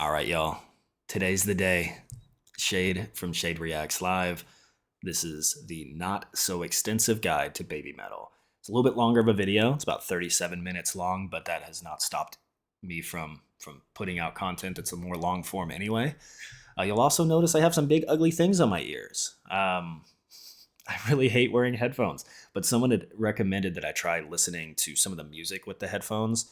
All right, y'all. Today's the day. Shade from Shade Reacts Live. This is the not so extensive guide to Babymetal. It's a little bit longer of a video. It's about 37 minutes long, but that has not stopped me from putting out content that's a more long form anyway. You'll also notice I have some big ugly things on my ears. I really hate wearing headphones, but someone had recommended that I try listening to some of the music with the headphones,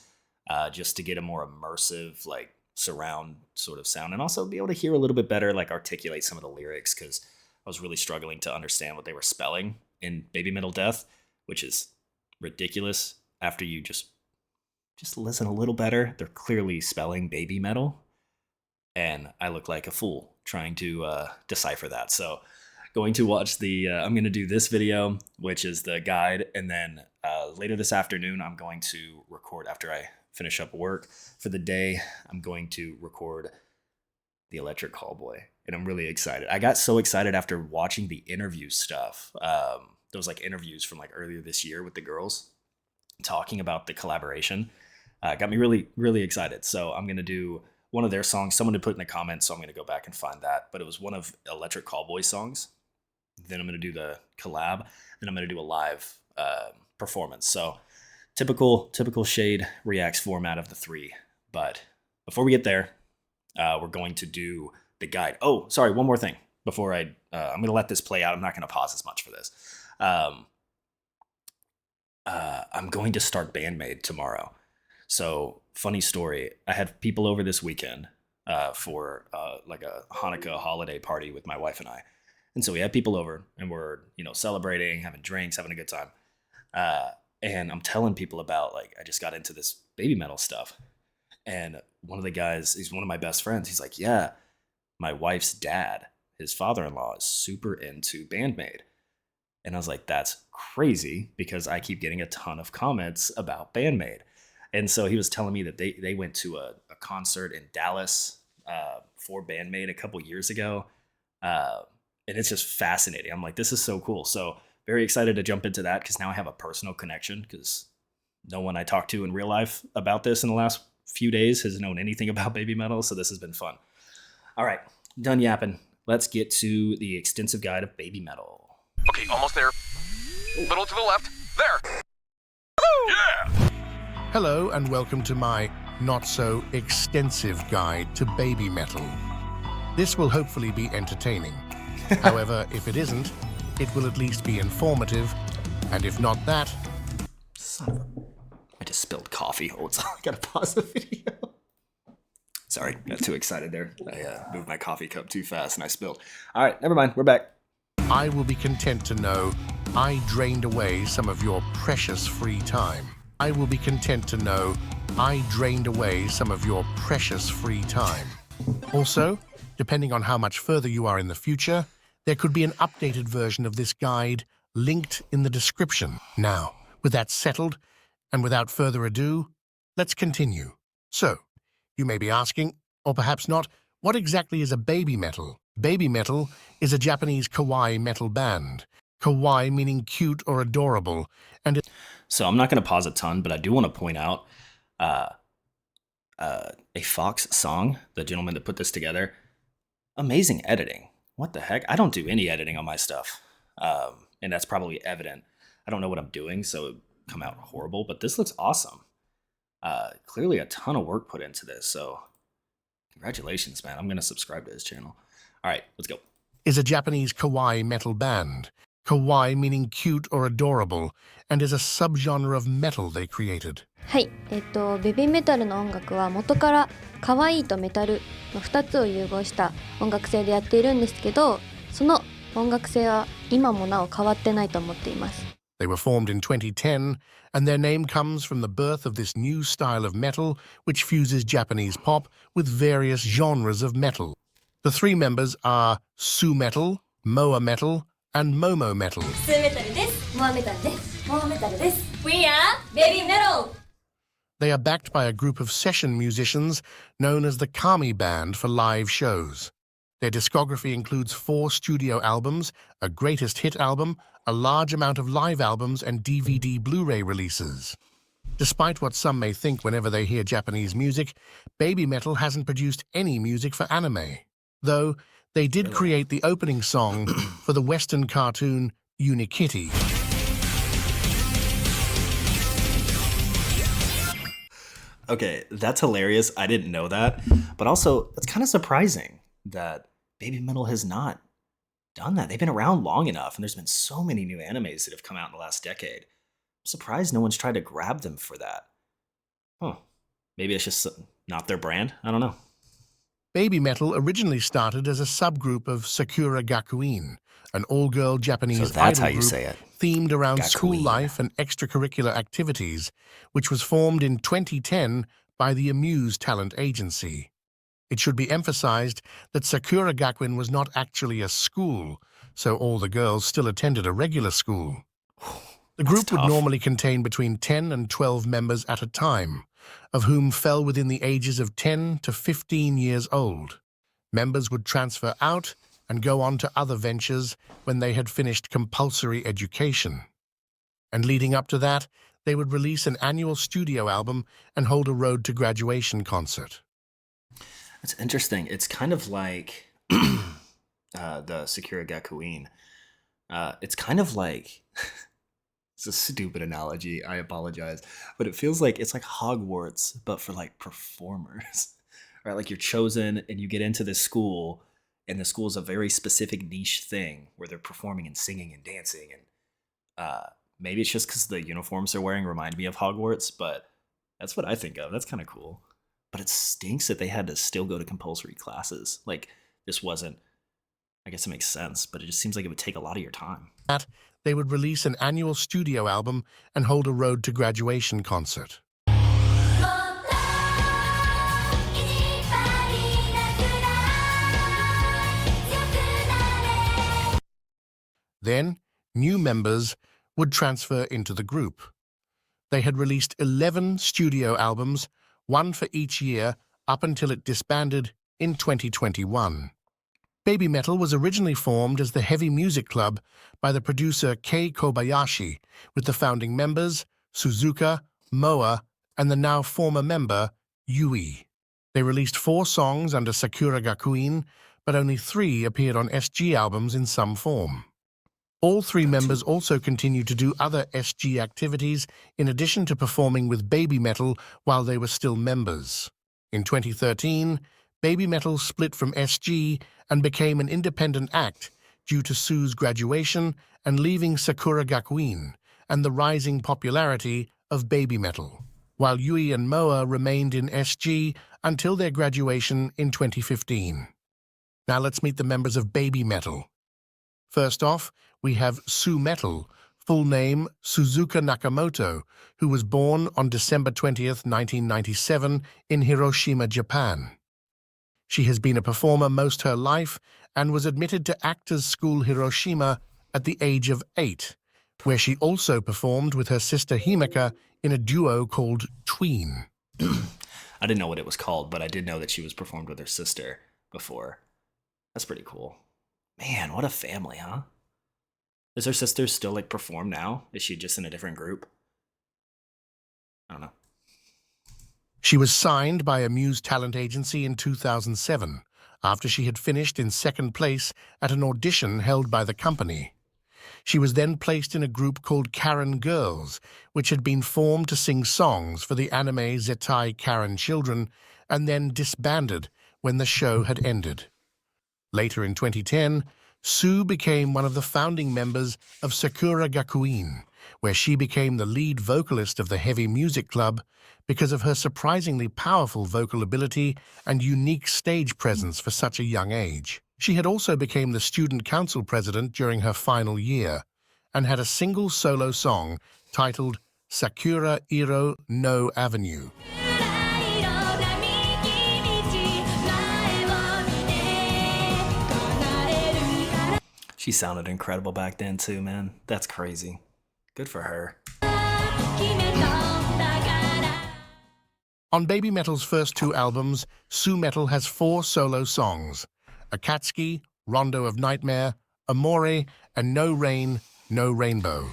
just to get a more immersive, like surround sort of sound, and also be able to hear a little bit better, like articulate some of the lyrics, because I was really struggling to understand what they were spelling in Baby Metal Death, which is ridiculous. After you just listen a little better, they're clearly spelling baby metal, and I look like a fool trying to decipher that. So going to watch I'm going to do this video, which is the guide, and then later this afternoon I'm going to record, after I finish up work for the day, I'm going to record the Electric Callboy, and I'm really excited. I got so excited after watching the interview stuff. Those like interviews from like earlier this year with the girls talking about the collaboration. Got me really, really excited. So I'm going to do one of their songs. Someone had put in the comments, so I'm going to go back and find that. But it was one of Electric Callboy's songs. Then I'm going to do the collab. Then I'm going to do a live performance. So typical Shade Reacts format of the three. But before we get there, we're going to do the guide. Oh, sorry, one more thing. Before I'm going to let this play out. I'm not going to pause as much for this. I'm going to start Bandmade tomorrow. So, funny story. I had people over this weekend for like a Hanukkah holiday party with my wife and I. And so we had people over, and we're, celebrating, having drinks, having a good time. And I'm telling people about, like, I just got into this baby metal stuff. And one of the guys, he's one of my best friends. He's like, yeah, my wife's dad, his father-in-law, is super into Bandmade. And I was like, that's crazy, because I keep getting a ton of comments about Bandmade. And so he was telling me that they went to a concert in Dallas for Bandmade a couple years ago. And it's just fascinating. I'm like, this is so cool. So very excited to jump into that, because now I have a personal connection, because no one I talked to in real life about this in the last few days has known anything about baby metal. So this has been fun. All right, done yapping. Let's get to the extensive guide of baby metal. Okay, almost there. Little to the left. There. Woo! Yeah! Hello and welcome to my not-so-extensive guide to baby metal. This will hopefully be entertaining. However, if it isn't, it will at least be informative, and if not that... Son of a... I just spilled coffee. Hold on, I gotta pause the video. Sorry, got too excited there. I moved my coffee cup too fast and I spilled. All right, never mind, we're back. I will be content to know I drained away some of your precious free time. I will be content to know I drained away some of your precious free time. Also, depending on how much further you are in the future, there could be an updated version of this guide linked in the description. Now, with that settled, and without further ado, let's continue. So, you may be asking, or perhaps not, what exactly is a baby metal? Baby metal is a Japanese kawaii metal band. Kawaii meaning cute or adorable, and So I'm not going to pause a ton, but I do want to point out a Fox song, the gentleman that put this together. Amazing editing. What the heck? I don't do any editing on my stuff, and that's probably evident. I don't know what I'm doing, so it would come out horrible, but this looks awesome. Clearly a ton of work put into this, so congratulations, man. I'm going to subscribe to his channel. All right, let's go. is a Japanese kawaii metal band. Kawaii meaning cute or adorable, and is a subgenre of metal they created. はい、ベビーメタルの音楽は元から可愛いとメタルの2つを融合した音楽性でやっているんですけど、その音楽性は今もなお変わってないと思っています。They were formed in 2010, and their name comes from the birth of this new style of metal which fuses Japanese pop with various genres of metal. The three members are Moametal, Moametal, and Momo-metal. Moametal です。Moametal です。Moametal です。We are Babymetal! They are backed by a group of session musicians known as the Kami Band for live shows. Their discography includes 4 studio albums, a greatest hit album, a large amount of live albums, and DVD Blu-ray releases. Despite what some may think whenever they hear Japanese music, Babymetal hasn't produced any music for anime, though they did Really? create the opening song for the Western cartoon Unikitty. Okay, that's hilarious. I didn't know that. But also, it's kind of surprising that Babymetal has not done that. They've been around long enough, and there's been so many new animes that have come out in the last decade. I'm surprised no one's tried to grab them for that. Huh. Maybe it's just not their brand? I don't know. Babymetal originally started as a subgroup of Sakura Gakuin, an all-girl Japanese So that's idol how you group say it. themed around school Gakuin. life and extracurricular activities, which was formed in 2010 by the Amuse Talent Agency. It should be emphasized that Sakura Gakuin was not actually a school, so all the girls still attended a regular school. The That's group would tough. normally contain between 10 and 12 members at a time, of whom fell within the ages of 10 to 15 years old. Members would transfer out and go on to other ventures when they had finished compulsory education. And leading up to that, they would release an annual studio album and hold a road to graduation concert. It's interesting. It's kind of like the Sakura Gakuin. It's kind of like it's a stupid analogy. I apologize, but it feels like it's like Hogwarts, but for like performers, right? Like you're chosen and you get into this school, and the school is a very specific niche thing where they're performing and singing and dancing, and maybe it's just because the uniforms they're wearing remind me of Hogwarts, but that's what I think of. That's kind of cool. But it stinks that they had to still go to compulsory classes. Like, this wasn't, I guess it makes sense, but it just seems like it would take a lot of your time. They would release an annual studio album and hold a road to graduation concert. Then, new members would transfer into the group. They had released 11 studio albums, one for each year, up until it disbanded in 2021. Babymetal was originally formed as the Heavy Music Club by the producer Kei Kobayashi, with the founding members Suzuka, Moa, and the now former member Yui. They released 4 songs under Sakura Gakuin, but only 3 appeared on SG albums in some form. All 3 members also continued to do other SG activities in addition to performing with Babymetal while they were still members. In 2013, Babymetal split from SG and became an independent act due to Sue's graduation and leaving Sakura Gakuin and the rising popularity of Babymetal, while Yui and Moa remained in SG until their graduation in 2015. Now let's meet the members of Babymetal. First off, we have Moametal, full name Suzuka Nakamoto, who was born on December 20th, 1997 in Hiroshima, Japan. She has been a performer most her life and was admitted to Actors School Hiroshima at the age of 8, where she also performed with her sister Himeka in a duo called Tween. I didn't know what it was called, but I did know that she was performed with her sister before. That's pretty cool. Man, what a family, huh? Does her sister still like perform now? Is she just in a different group? I don't know. She was signed by Amuse Talent Agency in 2007, after she had finished in second place at an audition held by the company. She was then placed in a group called Karen Girls, which had been formed to sing songs for the anime Zettai Karen Children, and then disbanded when the show had ended. Later in 2010, Sue became one of the founding members of Sakura Gakuin, where she became the lead vocalist of the Heavy Music Club because of her surprisingly powerful vocal ability and unique stage presence for such a young age. She had also become the student council president during her final year and had a single solo song titled Sakura Iro no Avenue. She sounded incredible back then too, man. That's crazy. Good for her. On Babymetal's first 2 albums, Moametal has 4 solo songs: Akatsuki, Rondo of Nightmare, Amore, and No Rain, No Rainbow.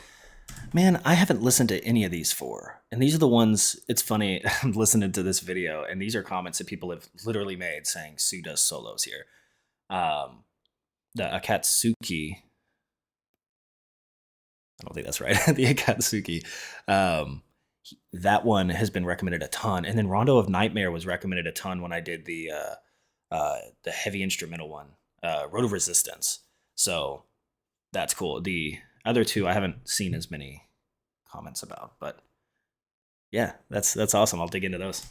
Man, I haven't listened to any of these four. And these are the ones, it's funny, I'm listening to this video, and these are comments that people have literally made saying Sue does solos here. Um, the Akatsuki, I don't think that's right. The Akatsuki. That one has been recommended a ton. And then Rondo of Nightmare was recommended a ton when I did the heavy instrumental one, Road of Resistance. So that's cool. The other two I haven't seen as many comments about, but yeah, that's awesome. I'll dig into those.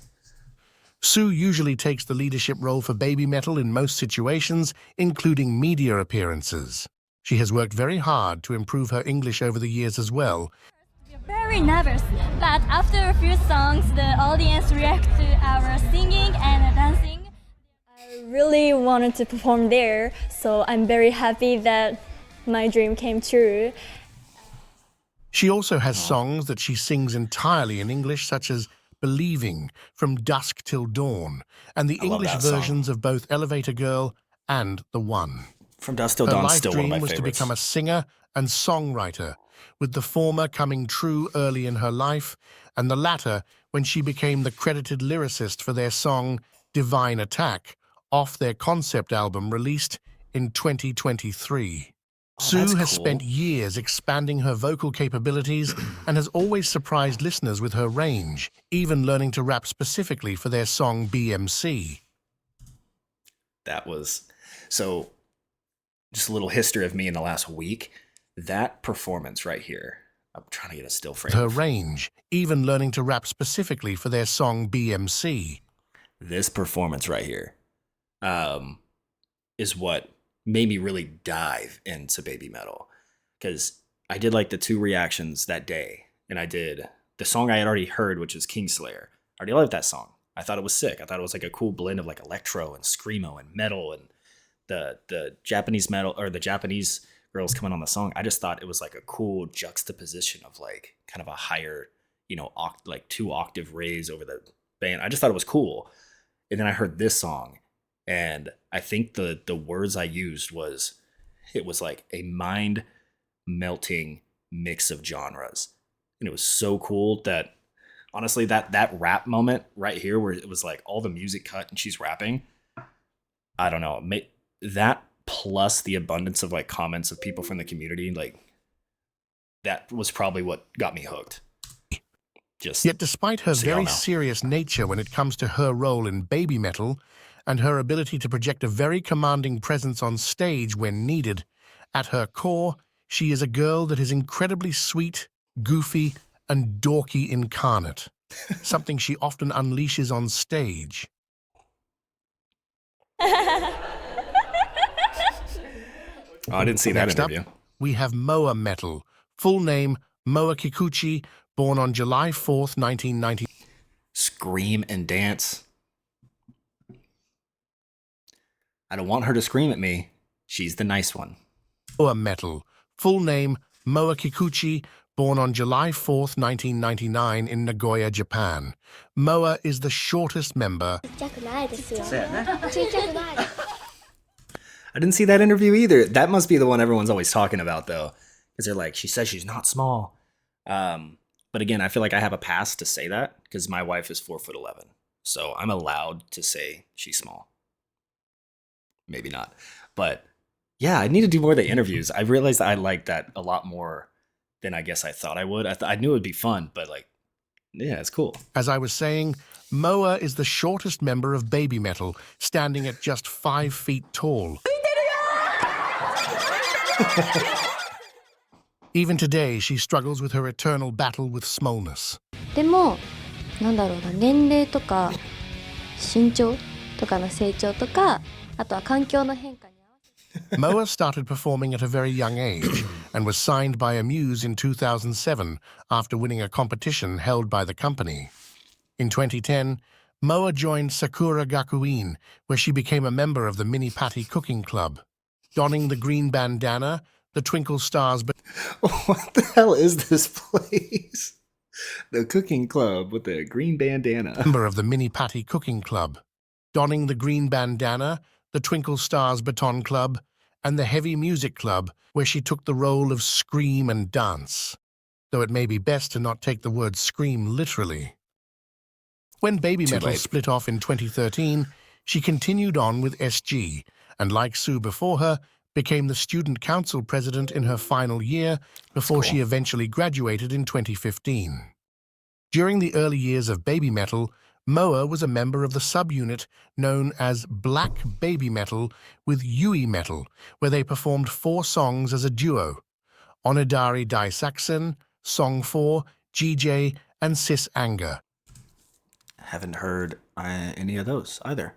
Sue usually takes the leadership role for Babymetal in most situations, including media appearances. She has worked very hard to improve her English over the years as well. Very nervous, but after a few songs, the audience react to our singing and dancing. I really wanted to perform there, so I'm very happy that my dream came true. She also has songs that she sings entirely in English, such as Believing, From Dusk Till Dawn, and the I love English that song. versions of both Elevator Girl and The One. From Dusk Till Her Dawn, life still one of dream my was favorites. to become a singer and songwriter, with the former coming true early in her life, and the latter when she became the credited lyricist for their song Divine Attack, off their concept album released in 2023. Sue that's has cool. spent years expanding her vocal capabilities and has always surprised listeners with her range, even learning to rap specifically for their song BMC. That was so. Just a little history of me in the last week. That performance right here. I'm trying to get a still frame. Her range, even learning to rap specifically for their song BMC. This performance right here is what made me really dive into Babymetal, because I did like the 2 reactions that day, and I did the song I had already heard, which is Kingslayer. I already loved that song. I thought it was sick. I thought it was like a cool blend of like electro and screamo and metal, and the Japanese metal, or the Japanese girls coming on the song. I just thought it was like a cool juxtaposition of like kind of a higher, like 2 octave raise over the band. I just thought it was cool. And then I heard this song, and I think the words I used was, it was like a mind melting mix of genres. And it was so cool that honestly, that rap moment right here where it was like all the music cut and she's rapping, I don't know, that plus the abundance of like comments of people from the community, like that was probably what got me hooked. Just Yet despite her so y'all very know. serious nature when it comes to her role in Babymetal and her ability to project a very commanding presence on stage when needed, at her core, she is a girl that is incredibly sweet, goofy, and dorky incarnate, something she often unleashes on stage. Oh, I didn't see that Next up, interview. we have Moametal, full name Moa Kikuchi, born on July 4th, 1990. Scream and dance. I don't want her to scream at me. She's the nice one. Moametal, full name Moa Kikuchi, born on July 4th, 1999 in Nagoya, Japan. Moa is the shortest member. I didn't see that interview either. That must be the one everyone's always talking about, though, because they're like, she says she's not small. But again, I feel like I have a pass to say that because my wife is 4'11", so I'm allowed to say she's small. Maybe not, but yeah, I need to do more of the interviews. I realized I like that a lot more than I guess I thought I would. I knew it would be fun, but like, yeah, it's cool. As I was saying, Moa is the shortest member of Babymetal, standing at just 5 feet tall. Even today, she struggles with her eternal battle with smallness. でもなんだろうな、年齢とか身長とかの成長とか、あとは環境の変化に合わせて Moa started performing at a very young age and was signed by Amuse in 2007 after winning a competition held by the company. In 2010, Moa joined Sakura Gakuin, where she became a member of the Mini Patty Cooking Club. Donning the green bandana, the Twinkle Stars What the hell is this place? The cooking club with the green bandana. member of the Mini Patty Cooking Club. Donning the green bandana, the Twinkle Stars Baton Club, and the Heavy Music Club, where she took the role of Scream and Dance. though it may be best to not take the word scream literally. When Babymetal late. split off in 2013, she continued on with SG, and like Sue before her, became the student council president in her final year before she eventually graduated in 2015. During the early years of Babymetal, Moa was a member of the subunit known as Black Babymetal with Yui Metal, where they performed 4 songs as a duo: Onidari Dai Saxon, Song 4, GJ, and Sis Anger. Haven't heard any of those either.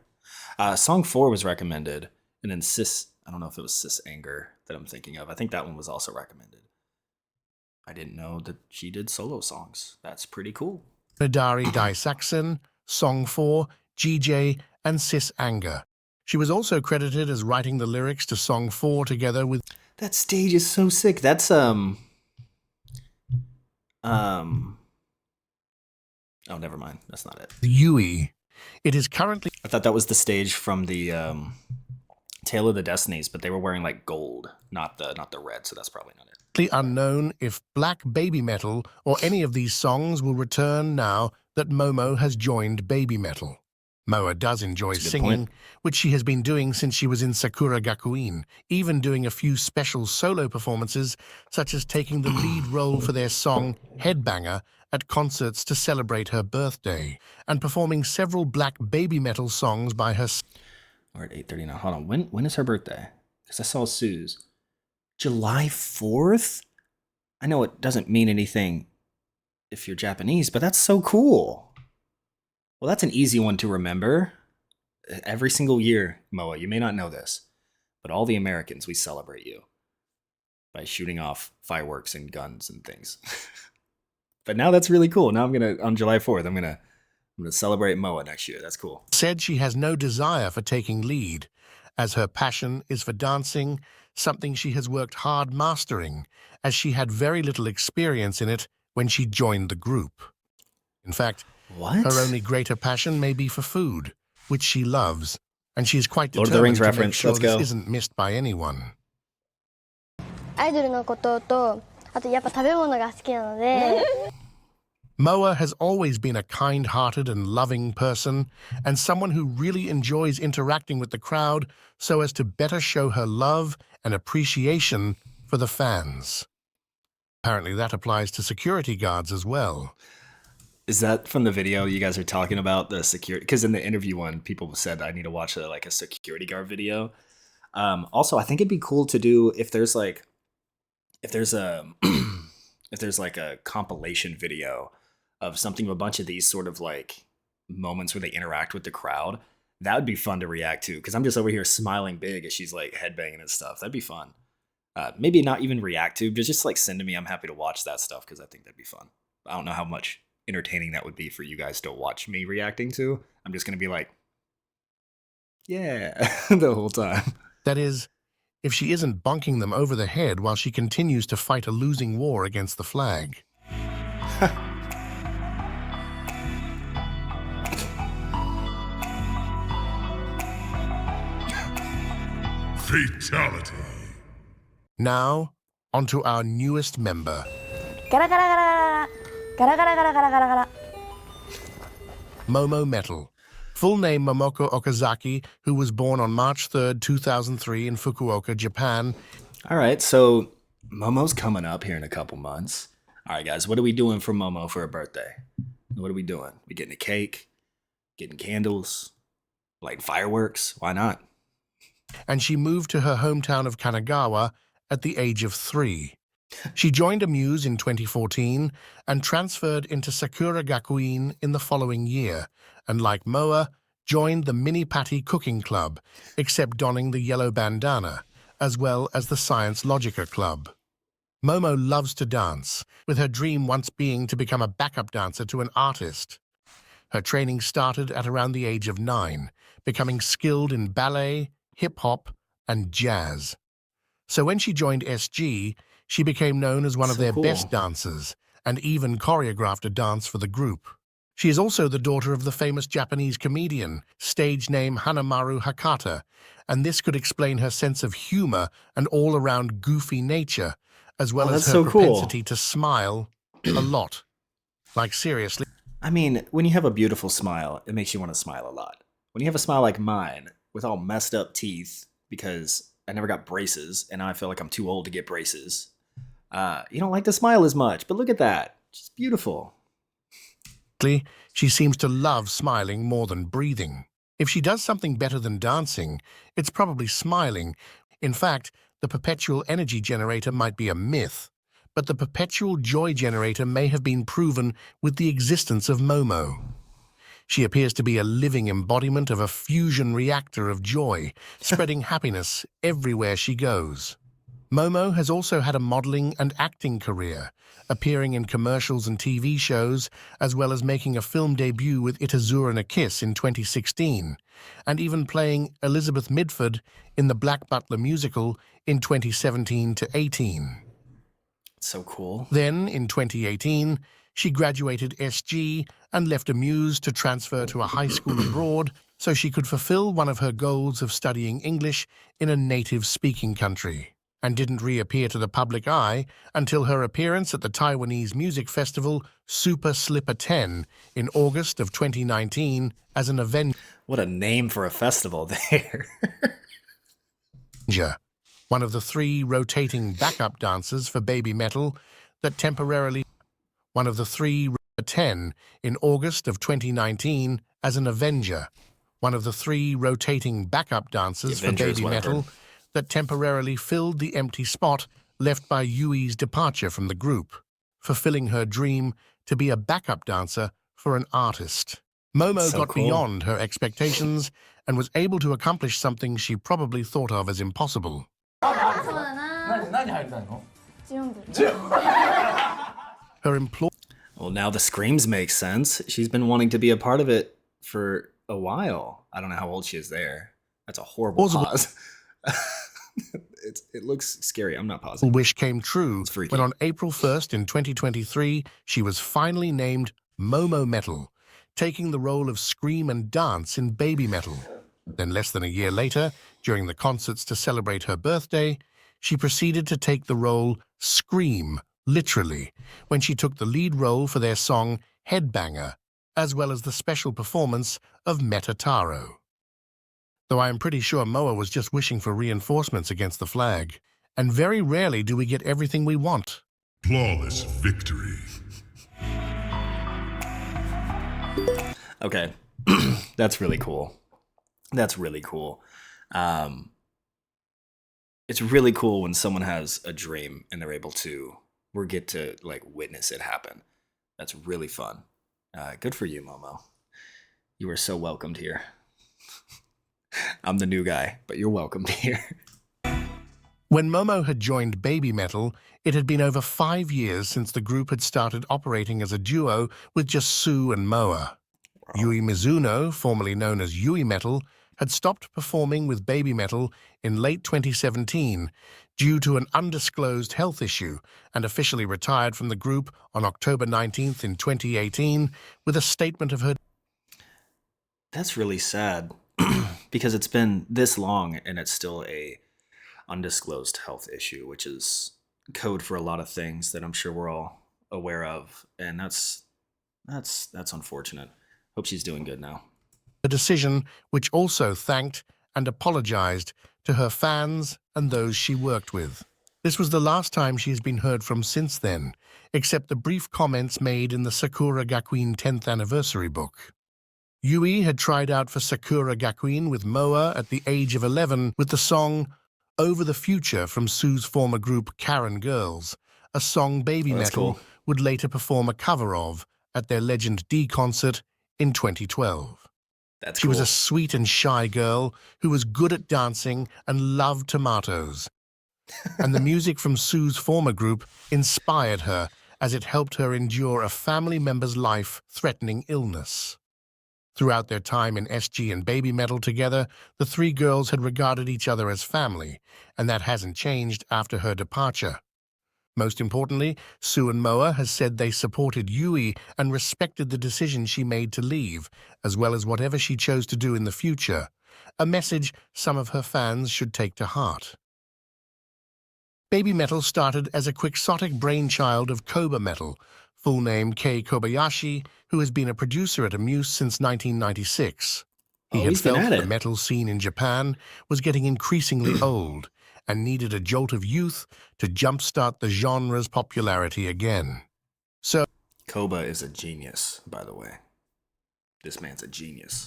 Song 4 was recommended, and then Sis, I don't know if it was Sis Anger that I'm thinking of. I think that one was also recommended. I didn't know that she did solo songs. That's pretty cool. Onidari Dai Saxon, Song 4, GJ, and Sis Anger. She was also credited as writing the lyrics to Song 4 together with... That stage is so sick. That's oh, never mind. That's not it. Yui. It is currently I thought that was the stage from the Tale of the Destinies, but they were wearing like gold, not the red, so that's probably not it. unknown if Black Babymetal or any of these songs will return now that Momo has joined Babymetal. Moa does enjoy That's a good singing, point. which she has been doing since she was in Sakura Gakuin, even doing a few special solo performances, such as taking the lead role for their song Headbanger at concerts to celebrate her birthday, and performing several Black Babymetal songs by herself. We're at 8:30 now. Hold on. When is her birthday? Because I saw Sue's. July 4th? I know it doesn't mean anything if you're Japanese, but that's so cool. Well, that's an easy one to remember. Every single year, Moa, you may not know this, but all the Americans, we celebrate you by shooting off fireworks and guns and things. But now that's really cool. Now on July 4th, I'm gonna celebrate Moa next year. That's cool. Said she has no desire for taking lead, as her passion is for dancing, something she has worked hard mastering, as she had very little experience in it when she joined the group. In fact, What? her only greater passion may be for food, which she loves, and she is quite Lord of the Rings determined to make reference. sure Let's this go. isn't missed by anyone. アイドルのことと、あとやっぱ食べ物が好きなので、 Moa has always been a kind-hearted and loving person, and someone who really enjoys interacting with the crowd so as to better show her love and appreciation for the fans. Apparently that applies to security guards as well. Is that from the video you guys are talking about, the security? Because in the interview one, people said I need to watch a security guard video. Also, I think it'd be cool to do if there's a if there's like a compilation video of something of a bunch of these sort of like moments where they interact with the crowd. That would be fun to react to, because I'm just over here smiling big as she's like headbanging and stuff. That'd be fun. Maybe not even react to, but just like send to me. I'm happy to watch that stuff because I think that'd be fun. I don't know how much entertaining that would be for you guys to watch me reacting to. I'm just gonna be like, yeah, the whole time. That is, if she isn't bonking them over the head while she continues to fight a losing war against the flag. Fatality. Now, onto our newest member. ガラガラガラガラガラガラガラガラガラ。 Moametal. Full name Momoko Okazaki, who was born on March 3rd, 2003 in Fukuoka, Japan. All right, so Momo's coming up here in a couple months. All right, guys, what are we doing for Momo for her birthday? What are we doing? We getting a cake, getting candles, lighting fireworks? Why not? And she moved to her hometown of Kanagawa at the age of 3. She joined Amuse in 2014 and transferred into Sakura Gakuin in the following year, and like Moa, joined the Mini Patty Cooking Club, except donning the yellow bandana, as well as the Science Logica Club. Momo loves to dance, with her dream once being to become a backup dancer to an artist. Her training started at around the age of 9, becoming skilled in ballet, hip-hop, and jazz. So when she joined SG, she became known as one of their cool. best dancers, and even choreographed a dance for the group. She is also the daughter of the famous Japanese comedian, stage name Hanamaru Hakata, and this could explain her sense of humor and all-around goofy nature, as well Oh, as that's her so cool. propensity to smile a lot. Like, seriously. I mean, when you have a beautiful smile, it makes you want to smile a lot. When you have a smile like mine, with all messed up teeth, because I never got braces, and now I feel like I'm too old to get braces, you don't like to smile as much. But look at that. She's beautiful. She seems to love smiling more than breathing. If she does something better than dancing, it's probably smiling. In fact, the perpetual energy generator might be a myth, but the perpetual joy generator may have been proven with the existence of Momo. She appears to be a living embodiment of a fusion reactor of joy, spreading happiness everywhere she goes. Momo has also had a modeling and acting career, appearing in commercials and TV shows, as well as making a film debut with Itazura and a Kiss in 2016, and even playing Elizabeth Midford in the Black Butler musical in 2017 to 18. So cool. Then, in 2018, she graduated SG and left Amuse to transfer to a high school abroad so she could fulfill one of her goals of studying English in a native-speaking country, and didn't reappear to the public eye until her appearance at the Taiwanese music festival Super Slipper 10 in August of 2019 as an Avenger. What a name for a festival there. One of the 3 rotating backup dancers for Babymetal that temporarily 10 in August of 2019 as an Avenger, one of the 3 rotating backup dancers for Babymetal that temporarily filled the empty spot left by Yui's departure from the group, fulfilling her dream to be a backup dancer for an artist. Momo got beyond her expectations and was able to accomplish something she probably thought of as impossible. Her employer. Well, now the screams make sense. She's been wanting to be a part of it for a while. I don't know how old she is there. That's a horrible pause. It looks scary. I'm not pausing. Wish came true when on April 1st in 2023, she was finally named Moametal, taking the role of Scream and Dance in Babymetal. Then less than a year later, during the concerts to celebrate her birthday, she proceeded to take the role Scream, literally, when she took the lead role for their song Headbanger, as well as the special performance of Metataro. Though I am pretty sure Moa was just wishing for reinforcements against the flag, and very rarely do we get everything we want. Flawless victory. Okay, that's really cool. That's really cool. It's really cool when someone has a dream and they're able to, or get to like witness it happen. That's really fun. Good for you, Momo. You are so welcomed here. I'm the new guy, but you're welcomed here. When Momo had joined Babymetal, it had been over 5 years since the group had started operating as a duo with just Sue and Moa. Wow. Yui Mizuno, formerly known as Metal, had stopped performing with Babymetal in late 2017 due to an undisclosed health issue and officially retired from the group on October 19th in 2018 with a statement of her. That's really sad because it's been this long and it's still a undisclosed health issue, which is code for a lot of things that I'm sure we're all aware of, and that's unfortunate. Hope she's doing good now. A decision which also thanked and apologized to her fans and those she worked with. This was the last time she has been heard from since then, except the brief comments made in the Sakura Gakuin 10th anniversary book. Yui had tried out for Sakura Gakuin with Moa at the age of 11 with the song Over the Future from Sue's former group Karen Girls, a song Babymetal would later perform a cover of at their Legend D concert in 2012. She was a sweet and shy girl who was good at dancing and loved tomatoes. And the music from Sue's former group inspired her as it helped her endure a family member's life-threatening illness. Throughout their time in SG and Babymetal together, the 3 girls had regarded each other as family, and that hasn't changed after her departure. Most importantly, Sue and Moa has said they supported Yui and respected the decision she made to leave, as well as whatever she chose to do in the future, a message some of her fans should take to heart. Babymetal started as a quixotic brainchild of Cobra Metal, full name Kei Kobayashi, who has been a producer at Amuse since 1996. He Oh, had he's been felt at the it. metal scene in Japan was getting increasingly old and needed a jolt of youth to jumpstart the genre's popularity again. So, Koba is a genius, by the way. This man's a genius.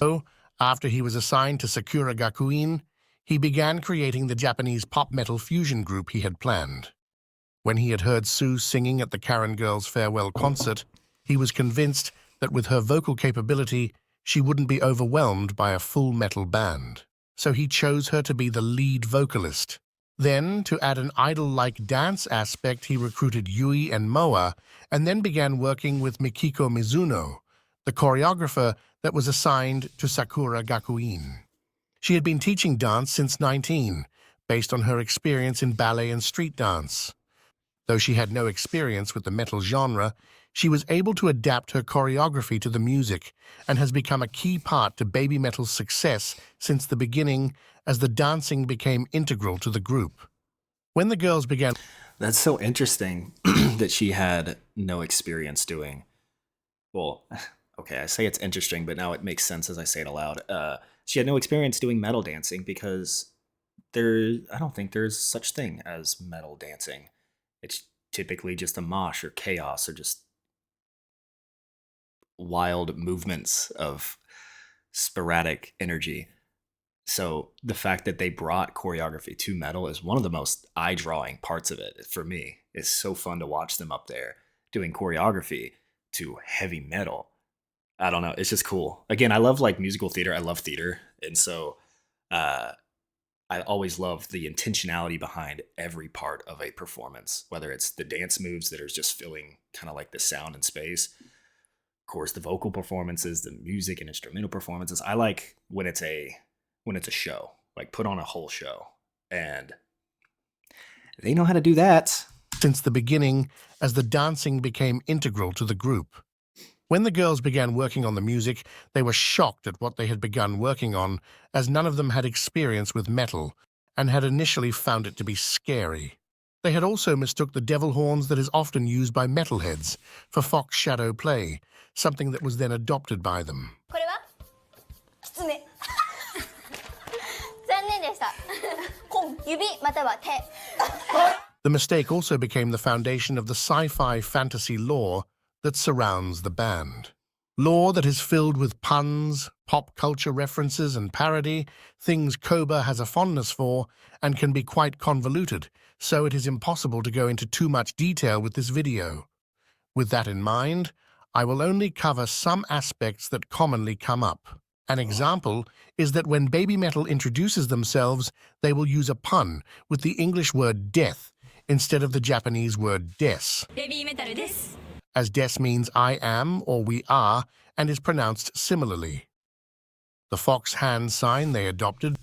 after he was assigned to Sakura Gakuin, he began creating the Japanese pop metal fusion group he had planned. When he had heard Sue singing at the Karen Girls' farewell concert, he was convinced that with her vocal capability, she wouldn't be overwhelmed by a full metal band. So he chose her to be the lead vocalist. Then, to add an idol-like dance aspect, he recruited Yui and Moa, and then began working with Mikiko Mizuno, the choreographer that was assigned to Sakura Gakuin. She had been teaching dance since 19, based on her experience in ballet and street dance. Though she had no experience with the metal genre, she was able to adapt her choreography to the music and has become a key part to Babymetal's success since the beginning as the dancing became integral to the group. When the girls began... That's so interesting that she had no experience doing. Well, okay, I say it's interesting, but now it makes sense as I say it aloud. She had no experience doing metal dancing because I don't think there's such thing as metal dancing. It's typically just a mosh or chaos or just wild movements of sporadic energy. So the fact that they brought choreography to metal is one of the most eye-drawing parts of it for me. It's so fun to watch them up there doing choreography to heavy metal. I don't know. It's just cool. Again, I love like musical theater. I love theater. And so I always love the intentionality behind every part of a performance, whether it's the dance moves that are just filling kind of like the sound and space. Of course, the vocal performances, the music and instrumental performances. I like when it's a show, like put on a whole show. And they know how to do that. Since the beginning, as the dancing became integral to the group. When the girls began working on the music, they were shocked at what they had begun working on, as none of them had experience with metal, and had initially found it to be scary. They had also mistook the devil horns that is often used by metalheads for fox shadow play, something that was then adopted by them. これはキツネ残念でした指または手 The mistake also became the foundation of the sci-fi fantasy lore that surrounds the band. Lore that is filled with puns, pop culture references and parody, things Koba has a fondness for, and can be quite convoluted, so it is impossible to go into too much detail with this video. With that in mind, I will only cover some aspects that commonly come up. An example is that when Babymetal introduces themselves, they will use a pun with the English word death instead of the Japanese word des. Babymetal です As des means I am or we are and is pronounced similarly. The fox hand sign they adopted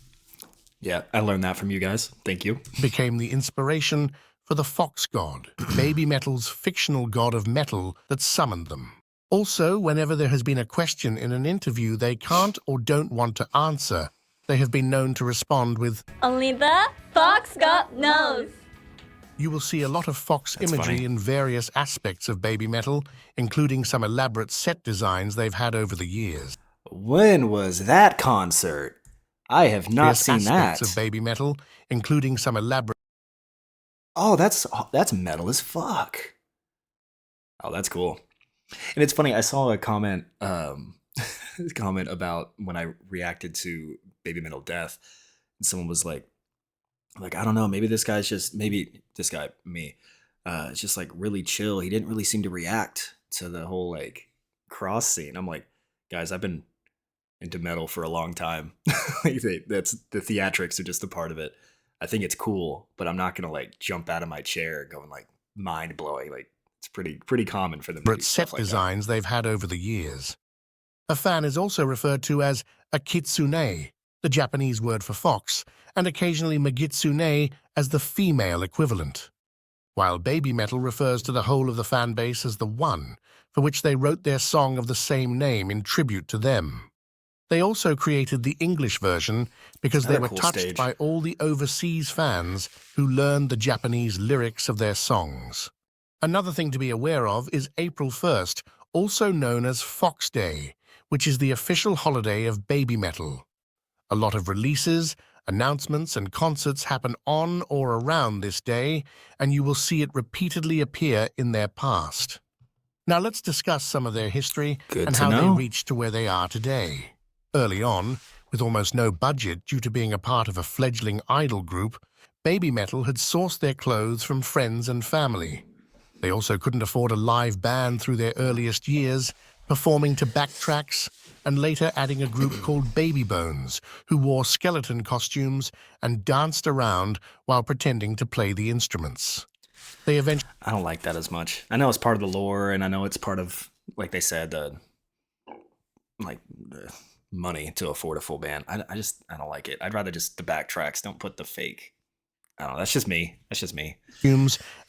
Yeah, I learned that from you guys. Thank you. became the inspiration for the fox god, Babymetal's fictional god of metal that summoned them. Also, whenever there has been a question in an interview they can't or don't want to answer, they have been known to respond with, Only the fox god knows. You will see a lot of fox That's imagery funny. in various aspects of Babymetal, including some elaborate set designs they've had over the years. When was that concert? I have not Various seen that. aspects of Babymetal, including some elaborate... Oh, that's metal as fuck. Oh, that's cool. And it's funny, I saw a comment comment about when I reacted to Babymetal Death, and someone was like, I don't know, maybe this guy's just me. It's just like really chill. He didn't really seem to react to the whole like cross scene. I'm like, guys, I've been into metal for a long time. That's the theatrics are just a part of it. I think it's cool, but I'm not gonna like jump out of my chair going like mind blowing. Like it's pretty common for them to do set stuff like designs they've had over the years. A fan is also referred to as a kitsune, the Japanese word for fox, and occasionally magitsune as the female equivalent. While Babymetal refers to the whole of the fan base as the One, for which they wrote their song of the same name in tribute to them. They also created the English version because they Another were cool touched stage. by all the overseas fans who learned the Japanese lyrics of their songs. Another thing to be aware of is April 1st, also known as Fox Day, which is the official holiday of Babymetal. A lot of releases, announcements, and concerts happen on or around this day, and you will see it repeatedly appear in their past. Now let's discuss some of their history Good and to how they know. reached to where they are today. Early on, with almost no budget due to being a part of a fledgling idol group, Babymetal had sourced their clothes from friends and family. They also couldn't afford a live band through their earliest years, performing to backtracks and later adding a group called Baby Bones, who wore skeleton costumes and danced around while pretending to play the instruments. They eventually I don't like that as much. I know it's part of the lore, and I know it's part of, like they said, like money to afford a full band. I don't like it. I'd rather just the backtracks. Don't put the fake. I don't know. That's just me.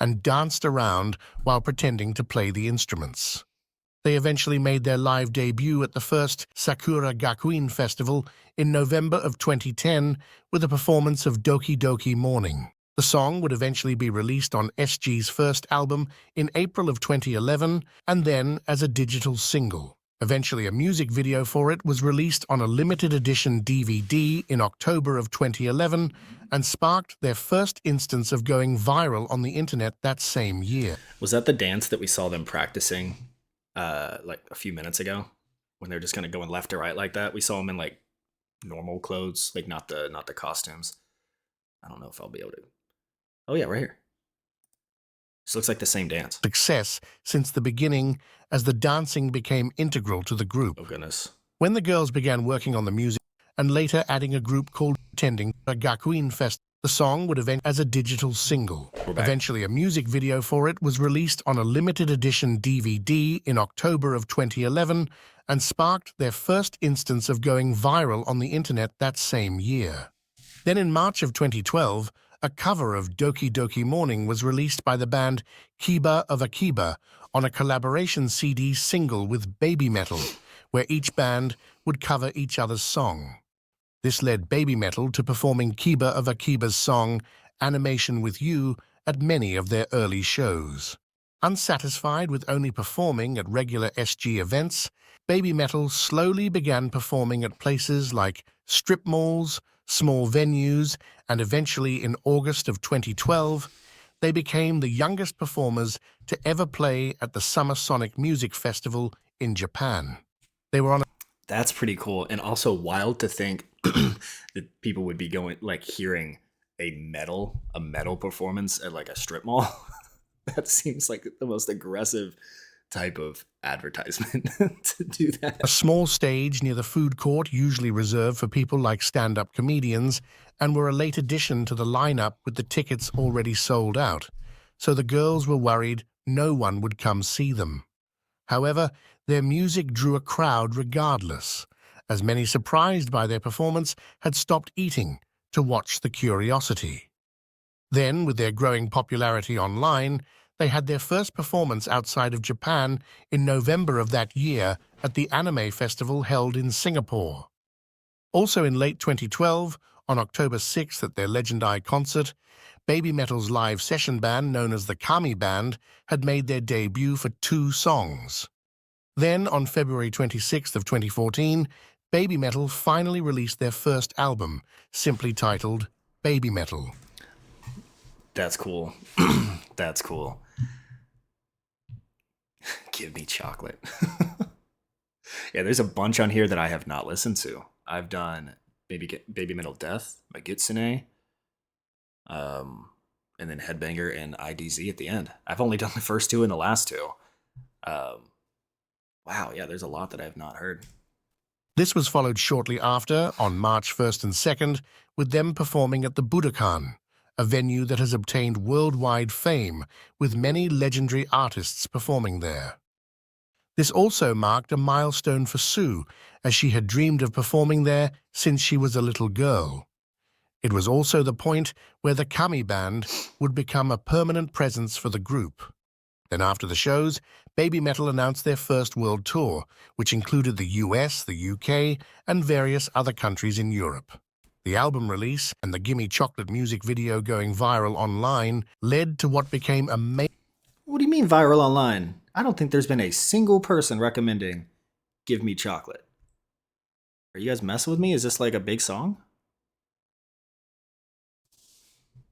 and danced around while pretending to play the instruments. They eventually made their live debut at the first Sakura Gakuin Festival in November of 2010 with a performance of Doki Doki Morning. The song would eventually be released on SG's first album in April of 2011 and then as a digital single. Eventually, a music video for it was released on a limited edition DVD in October of 2011 and sparked their first instance of going viral on the internet that same year. Was that the dance that we saw them practicing like a few minutes ago when they're just kind of going left to right like that? We saw them in like normal clothes, like not the costumes. I don't know if I'll be able to. Oh yeah, right here. This looks like the same dance. Success since the beginning as the dancing became integral to the group. Oh goodness. When the girls began working on the music and later adding a group called Attending a Gakuin Fest, the song would eventually as a digital single. Eventually, a music video for it was released on a limited edition DVD in October of 2011 and sparked their first instance of going viral on the internet that same year. Then in March of 2012, a cover of Doki Doki Morning was released by the band Kiba of Akiba on a collaboration CD single with Babymetal, where each band would cover each other's song. This led Babymetal to performing Kiba of Akiba's song Animation with You at many of their early shows. Unsatisfied with only performing at regular SG events, Babymetal slowly began performing at places like strip malls, small venues, and eventually in August of 2012, they became the youngest performers to ever play at the Summer Sonic Music Festival in Japan. They were on That's pretty cool, and also wild to think that people would be going like hearing a metal performance at like a strip mall. That seems like the most aggressive type of advertisement to do that. a small stage near the food court, usually reserved for people like stand-up comedians, and were a late addition to the lineup with the tickets already sold out. So the girls were worried no one would come see them. However, their music drew a crowd regardless, as many surprised by their performance had stopped eating to watch the curiosity. Then, with their growing popularity online, they had their first performance outside of Japan in November of that year at the Anime Festival held in Singapore. Also in late 2012, on October 6th at their Legend Eye concert, Babymetal's live session band known as the Kami Band had made their debut for 2 songs. Then, on February 26th of 2014, Babymetal finally released their first album, simply titled Babymetal. That's cool. That's cool. Give me chocolate. Yeah, there's a bunch on here that I have not listened to. I've done Babymetal Death, Magitsune, and then Headbanger and IDZ at the end. I've only done the first 2 and the last 2. Wow, yeah, there's a lot that I have not heard. This was followed shortly after, on March 1st and 2nd, with them performing at the Budokan, a venue that has obtained worldwide fame, with many legendary artists performing there. This also marked a milestone for Sue, as she had dreamed of performing there since she was a little girl. It was also the point where the Kami Band would become a permanent presence for the group. Then after the shows, Babymetal announced their first world tour, which included the US, the UK, and various other countries in Europe. The album release and the Gimme Chocolate music video going viral online led to what became a What do you mean viral online? I don't think there's been a single person recommending Give Me Chocolate. Are you guys messing with me? Is this like a big song?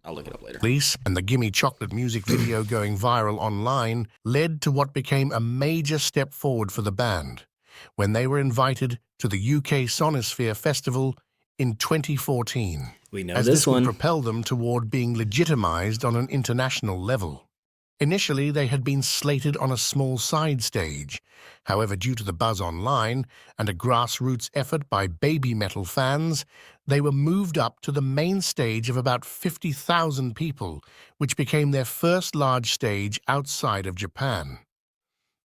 I'll look it up later. Release and the Gimme Chocolate music video going viral online led to what became a major step forward for the band when they were invited to the UK Sonosphere Festival in 2014. We know as this would one. propel them toward being legitimized on an international level. Initially, they had been slated on a small side stage. However, due to the buzz online and a grassroots effort by Babymetal fans, they were moved up to the main stage of about 50,000 people, which became their first large stage outside of Japan.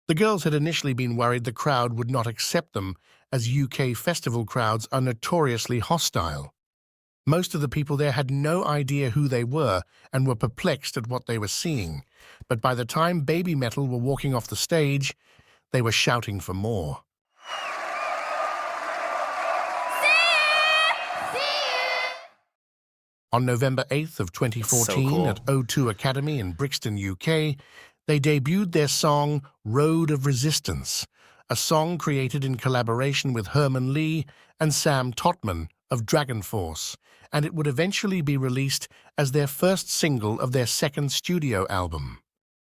The girls had initially been worried the crowd would not accept them, as UK festival crowds are notoriously hostile. Most of the people there had no idea who they were and were perplexed at what they were seeing. But by the time Babymetal were walking off the stage, they were shouting for more. On November 8th of 2014 So cool. at O2 Academy in Brixton, UK, they debuted their song Road of Resistance, a song created in collaboration with Herman Lee and Sam Totman of Dragon Force, and it would eventually be released as their first single of their second studio album.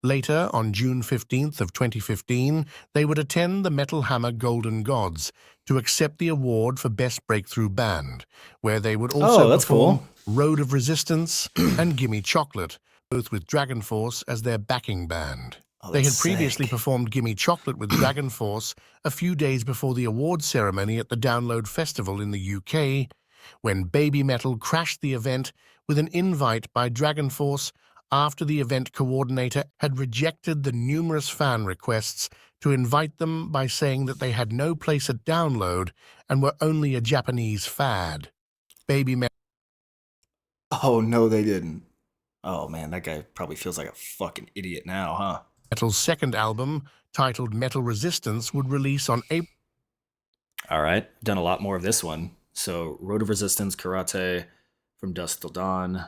Later, on June 15th of 2015, they would attend the Metal Hammer Golden Gods to accept the award for Best Breakthrough Band, where they would also that's perform cool. Road of Resistance and Gimme Chocolate, both with Dragon Force as their backing band. Oh, They had that's previously sick. performed Gimme Chocolate with Dragon Force a few days before the awards ceremony at the Download Festival in the UK, when Babymetal crashed the event with an invite by Dragon Force after the event coordinator had rejected the numerous fan requests to invite them by saying that they had no place at Download and were only a Japanese fad. Babymetal Oh, no, they didn't. Oh, man, that guy probably feels like a fucking idiot now, huh? Metal's second album, titled Metal Resistance, would release on April All right, done a lot more of this one. So, Road of Resistance, Karate, From Dusk Till Dawn,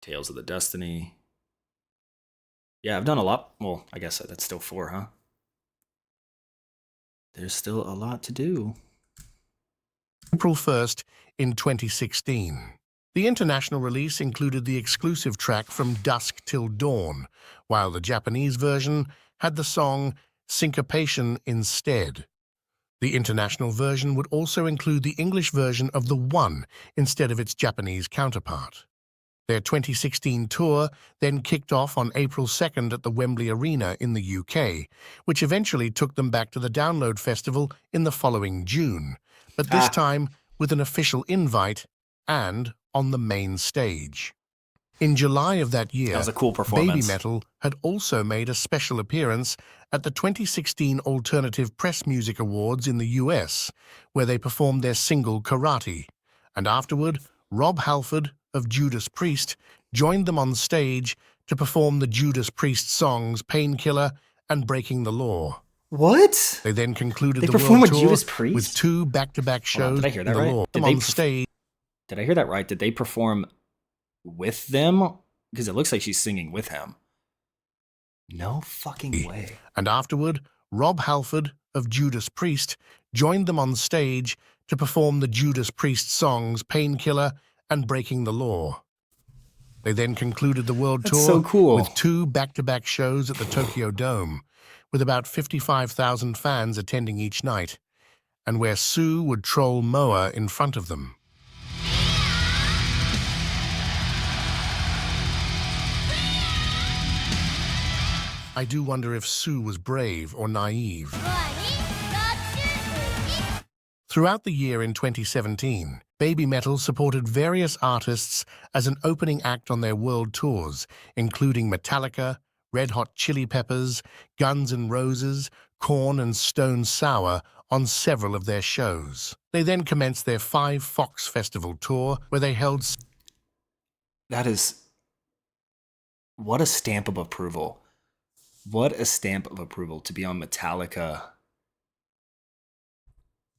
Tales of the Destiny. Yeah, I've done a lot. Well, I guess that's still 4, huh? There's still a lot to do. 1st in 2016. The international release included the exclusive track From Dusk Till Dawn, while the Japanese version had the song Syncopation instead. The international version would also include the English version of The One instead of its Japanese counterpart. Their 2016 tour then kicked off on April 2nd at the Wembley Arena in the UK, which eventually took them back to the Download Festival in the following June, but this time with an official invite and on the main stage. In July of that year, That was a cool performance. Babymetal had also made a special appearance at the 2016 Alternative Press Music Awards in the US, where they performed their single Karate, and afterward, Rob Halford of Judas Priest joined them on stage to perform the Judas Priest songs Painkiller and Breaking the Law. What? They then concluded They the perform world with tour Judas Priest? with 2 back-to-back Hold on, shows did I hear that in the right? Law. Did On they stage. Did I hear that right? Did they perform with them? Because it looks like she's singing with him. No fucking way. And afterward, Rob Halford of Judas Priest joined them on stage to perform the Judas Priest songs Painkiller and Breaking the Law. They then concluded the world That's tour so cool. with 2 back-to-back shows at the Tokyo Dome, with about 55,000 fans attending each night, and where Sue would troll Moa in front of them. I do wonder if Sue was brave or naive. Throughout the year in 2017, Babymetal supported various artists as an opening act on their world tours, including Metallica, Red Hot Chili Peppers, Guns N' Roses, Korn and Stone Sour on several of their shows. They then commenced their 5 Fox Festival tour, where they held... That is... What a stamp of approval. What a stamp of approval to be on Metallica.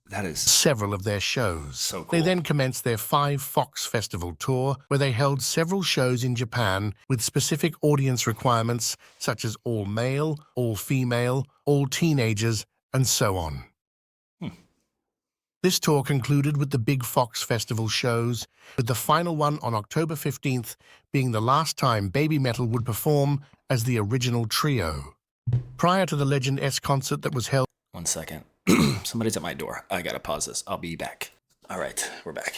That is several of their shows. so cool. They then commenced their 5 Fox Festival tour, where they held several shows in Japan with specific audience requirements such as all male, all female, all teenagers, and so on. This tour concluded with the big Fox Festival shows, with the final one on October 15th being the last time Babymetal would perform as the original trio. Prior to the Legend S concert that was held... 1 second. Somebody's at my door. I gotta pause this. I'll be back. All right, we're back.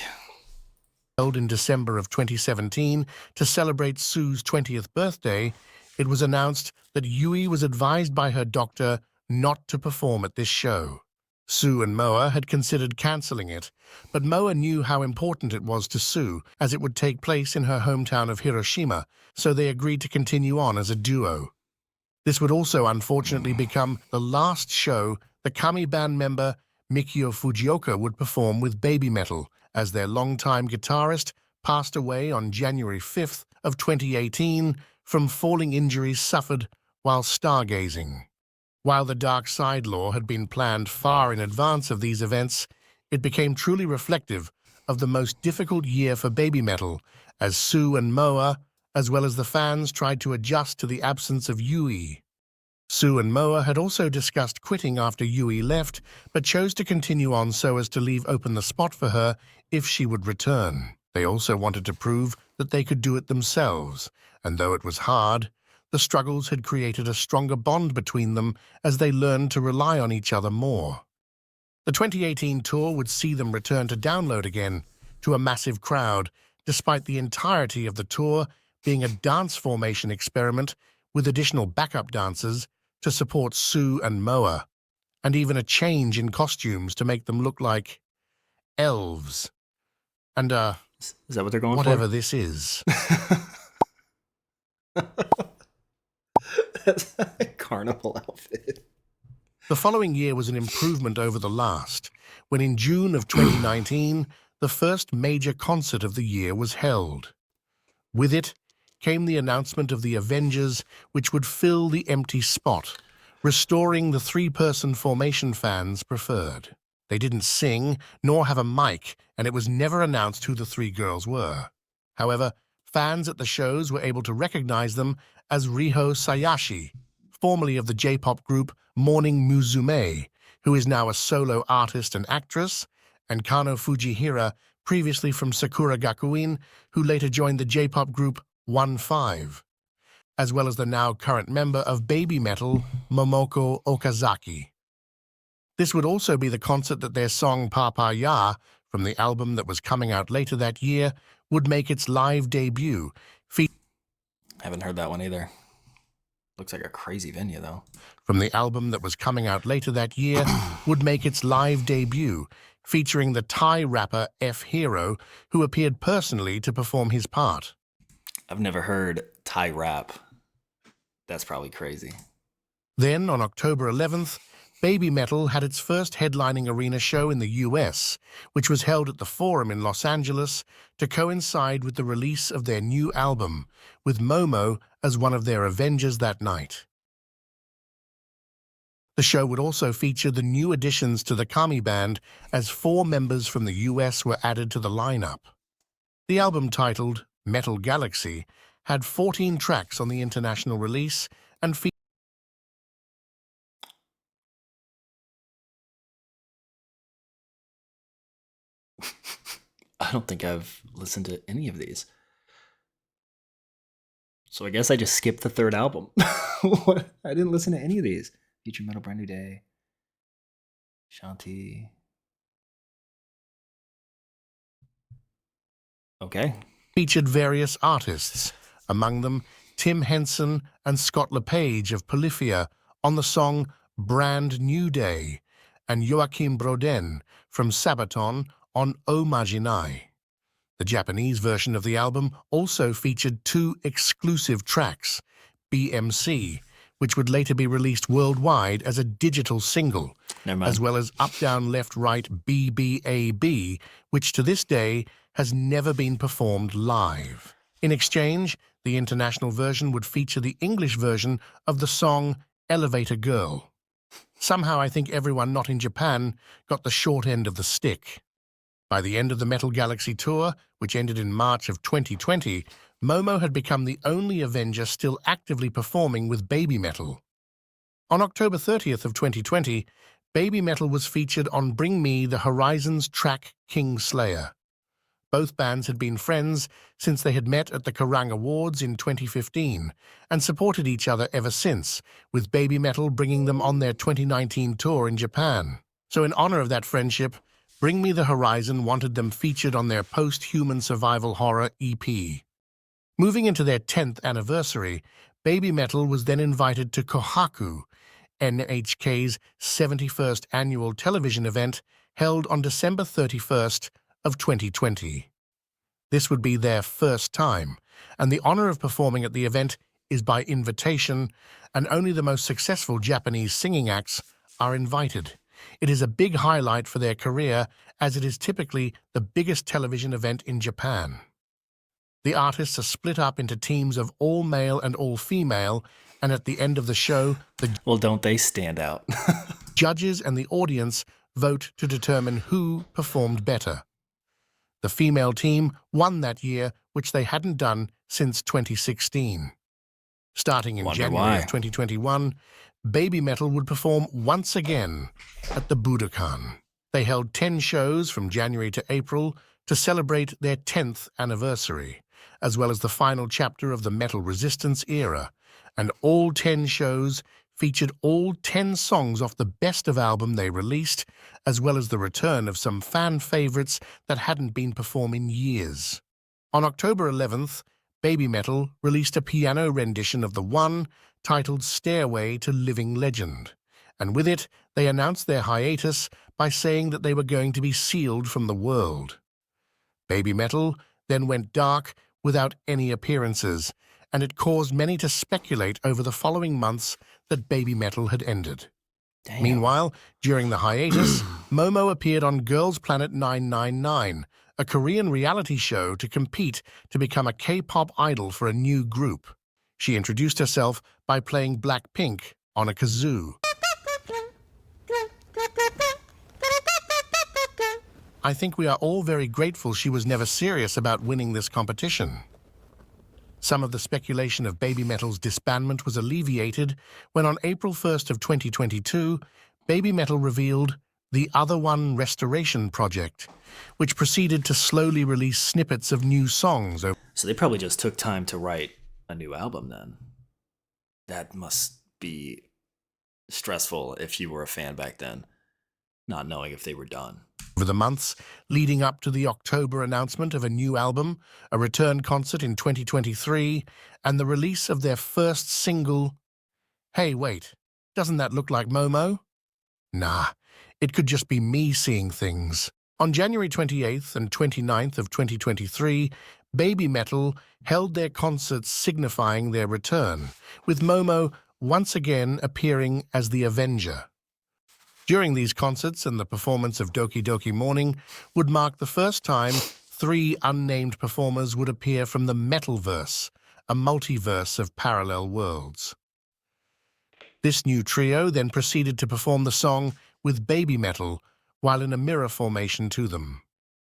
Held in December of 2017 to celebrate Sue's 20th birthday, it was announced that Yui was advised by her doctor not to perform at this show. Sue and Moa had considered cancelling it, but Moa knew how important it was to Sue, as it would take place in her hometown of Hiroshima, so they agreed to continue on as a duo. This would also unfortunately become the last show the Kami band member Mikio Fujioka would perform with Babymetal, as their longtime guitarist passed away on January 5th of 2018 from falling injuries suffered while stargazing. While the Dark Side Law had been planned far in advance of these events, it became truly reflective of the most difficult year for Babymetal, as Sue and Moa, as well as the fans, tried to adjust to the absence of Yui. Sue and Moa had also discussed quitting after Yui left, but chose to continue on so as to leave open the spot for her if she would return. They also wanted to prove that they could do it themselves, and though it was hard, the struggles had created a stronger bond between them as they learned to rely on each other more. The 2018 tour would see them return to Download again, to a massive crowd, despite the entirety of the tour being a dance formation experiment with additional backup dancers to support Sue and Moa, and even a change in costumes to make them look like elves. And, Is that what they're going whatever for? this is. That's a carnival outfit. The following year was an improvement over the last, when in June of 2019, the first major concert of the year was held. With it came the announcement of the Avengers, which would fill the empty spot, restoring the 3-person formation fans preferred. They didn't sing, nor have a mic, and it was never announced who the 3 girls were. However, fans at the shows were able to recognize them as Riho Sayashi, formerly of the J-pop group Morning Musume, who is now a solo artist and actress, and Kano Fujihira, previously from Sakura Gakuin, who later joined the J-pop group 1-5, as well as the now current member of Babymetal, Momoko Okazaki. This would also be the concert that their song Papa Ya, from the album that was coming out later that year, would make its live debut. Haven't heard that one either. Looks like a crazy venue, though. From the album that was coming out later that year, would make its live debut, featuring the Thai rapper F Hero, who appeared personally to perform his part. I've never heard Thai rap. That's probably crazy. Then, on October 11th, Babymetal had its first headlining arena show in the US, which was held at the Forum in Los Angeles to coincide with the release of their new album, with Momo as one of their Avengers that night. The show would also feature the new additions to the Kami band, as 4 members from the US were added to the lineup. The album, titled Metal Galaxy, had 14 tracks on the international release and featured I don't think I've listened to any of these. So I guess I just skipped the 3rd album. What? I didn't listen to any of these. Future Metal, Brand New Day, Shanti. Okay. featured various artists, among them Tim Henson and Scott LePage of Polyphia on the song Brand New Day, and Joachim Broden from Sabaton on O Maginai. The Japanese version of the album also featured 2 exclusive tracks, BMC, which would later be released worldwide as a digital single, as well as Up Down Left Right BBAB, which to this day has never been performed live. In exchange, the international version would feature the English version of the song Elevator Girl. Somehow I think everyone not in Japan got the short end of the stick. By the end of the Metal Galaxy Tour, which ended in March of 2020, Momo had become the only Avenger still actively performing with Babymetal. On October 30th of 2020, Babymetal was featured on Bring Me the Horizon's track King Slayer. Both bands had been friends since they had met at the Kerrang Awards in 2015 and supported each other ever since, with Babymetal bringing them on their 2019 tour in Japan. So in honor of that friendship, Bring Me the Horizon wanted them featured on their post-human survival horror EP. Moving into their 10th anniversary, Babymetal was then invited to Kohaku, NHK's 71st annual television event held on December 31st of 2020. This would be their first time, and the honor of performing at the event is by invitation, and only the most successful Japanese singing acts are invited. It is a big highlight for their career, as it is typically the biggest television event in Japan. The artists are split up into teams of all male and all female, and at the end of the show, the Well, don't they stand out? judges and the audience vote to determine who performed better. The female team won that year, which they hadn't done since 2016. Starting in Wonder January why. of 2021, Babymetal would perform once again at the Budokan. They held 10 shows from January to April to celebrate their 10th anniversary, as well as the final chapter of the Metal Resistance era, and all 10 shows featured all 10 songs off the best of album they released, as well as the return of some fan favorites that hadn't been performed in years. On October 11th, Babymetal released a piano rendition of the one titled Stairway to Living Legend, and with it they announced their hiatus by saying that they were going to be sealed from the world. Babymetal then went dark without any appearances, and it caused many to speculate over the following months that Babymetal had ended. Damn. Meanwhile, during the hiatus, Momo appeared on Girls Planet 999, a Korean reality show to compete to become a K-pop idol for a new group. She introduced herself by playing Blackpink on a kazoo. I think we are all very grateful she was never serious about winning this competition. Some of the speculation of Babymetal's disbandment was alleviated when on April 1st of 2022, Babymetal revealed the Other One Restoration Project, which proceeded to slowly release snippets of new songs. So they probably just took time to write a new album then. That must be stressful if you were a fan back then, not knowing if they were done. Over the months leading up to the October announcement of a new album, a return concert in 2023, and the release of their first single, Hey, wait, doesn't that look like Momo? Nah, it could just be me seeing things. On January 28th and 29th of 2023, Babymetal held their concerts signifying their return, with Momo once again appearing as the Avenger. During these concerts and the performance of Doki Doki Morning would mark the first time 3 unnamed performers would appear from the Metalverse, a multiverse of parallel worlds. This new trio then proceeded to perform the song with Babymetal while in a mirror formation to them.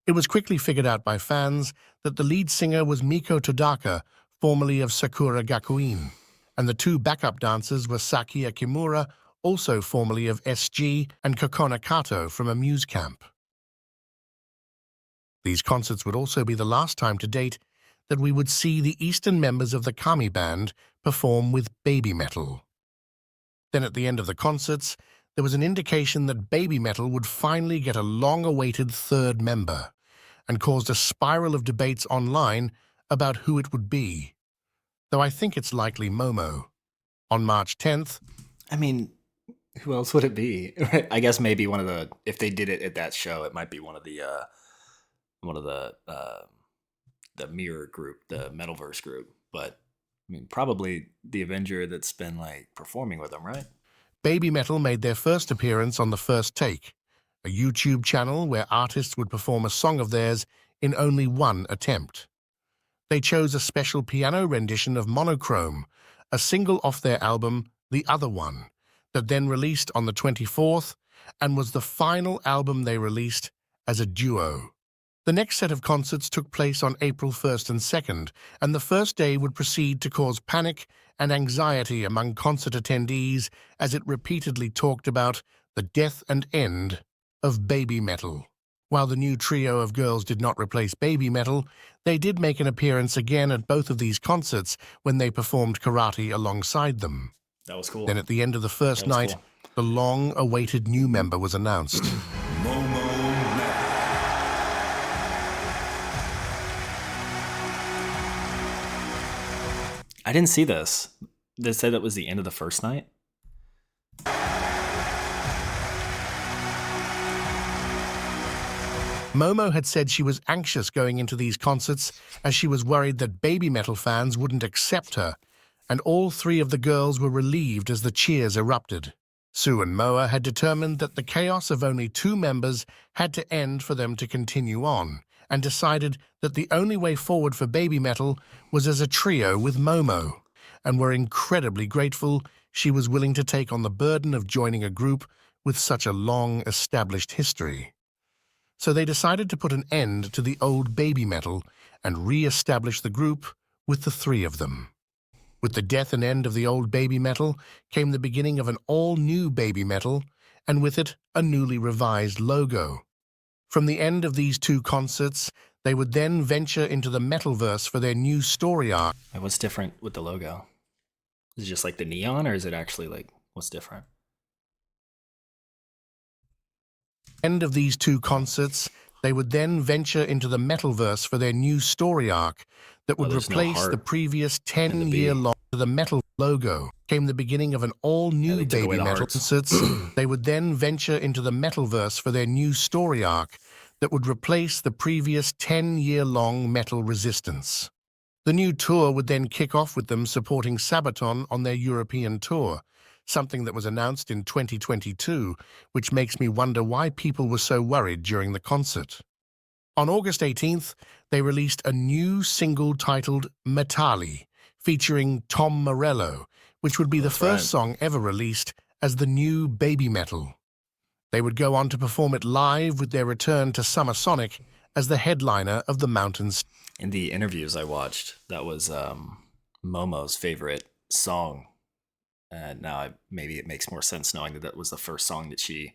It was quickly figured out by fans that the lead singer was Miko Todaka, formerly of Sakura Gakuin, and the 2 backup dancers were Sakia Kimura, also formerly of SG, and Kokona Kato from Amuse Camp. These concerts would also be the last time to date that we would see the Eastern members of the Kami band perform with Babymetal. Then at the end of the concerts, there was an indication that Babymetal would finally get a long-awaited 3rd member, and caused a spiral of debates online about who it would be, though I think it's likely Momo. On March 10th, I mean, who else would it be? I guess maybe one of the, if they did it at that show, it might be one of the mirror group, the Metalverse group. But I mean, probably the Avenger that's been like performing with them, right? Babymetal made their first appearance on The First Take, a YouTube channel where artists would perform a song of theirs in only one attempt. They chose a special piano rendition of Monochrome, a single off their album, The Other One, that then released on the 24th and was the final album they released as a duo. The next set of concerts took place on April 1st and 2nd, and the first day would proceed to cause panic and anxiety among concert attendees as it repeatedly talked about the death and end of Babymetal. While the new trio of girls did not replace Babymetal, they did make an appearance again at both of these concerts when they performed karate alongside them. That was cool. Then at the end of the first night, cool. the long-awaited new member was announced. Momo. I didn't see this. They said it was the end of the first night. Momo had said she was anxious going into these concerts as she was worried that Babymetal fans wouldn't accept her, and all three of the girls were relieved as the cheers erupted. Sue and Moa had determined that the chaos of only 2 members had to end for them to continue on, and decided that the only way forward for Babymetal was as a trio with Momo, and were incredibly grateful she was willing to take on the burden of joining a group with such a long-established history. So they decided to put an end to the old Babymetal and re-establish the group with the 3 of them. With the death and end of the old Babymetal came the beginning of an all-new Babymetal, and with it a newly revised logo. From the end of these 2 concerts, they would then venture into the Metalverse for their new story arc. And what's different with the logo? Is it just like the neon, or is it actually like, what's different? End of these 2 concerts, they would then venture into the Metalverse for their new story arc that would there's no replace heart the previous in the B. 10-year-long the Metal logo. Came the beginning of an all-new they took away the Babymetal hearts. concerts. They would then venture into the Metalverse for their new story arc that would replace the previous 10-year-long Metal Resistance. The new tour would then kick off with them supporting Sabaton on their European tour, something that was announced in 2022, which makes me wonder why people were so worried during the concert. On August 18th, they released a new single titled Metali, featuring Tom Morello, which would be the first song ever released as the new Babymetal. They would go on to perform it live with their return to Summer Sonic as the headliner of the Mountains. In the interviews I watched, that was Momo's favorite song. And now maybe it makes more sense knowing that that was the first song that she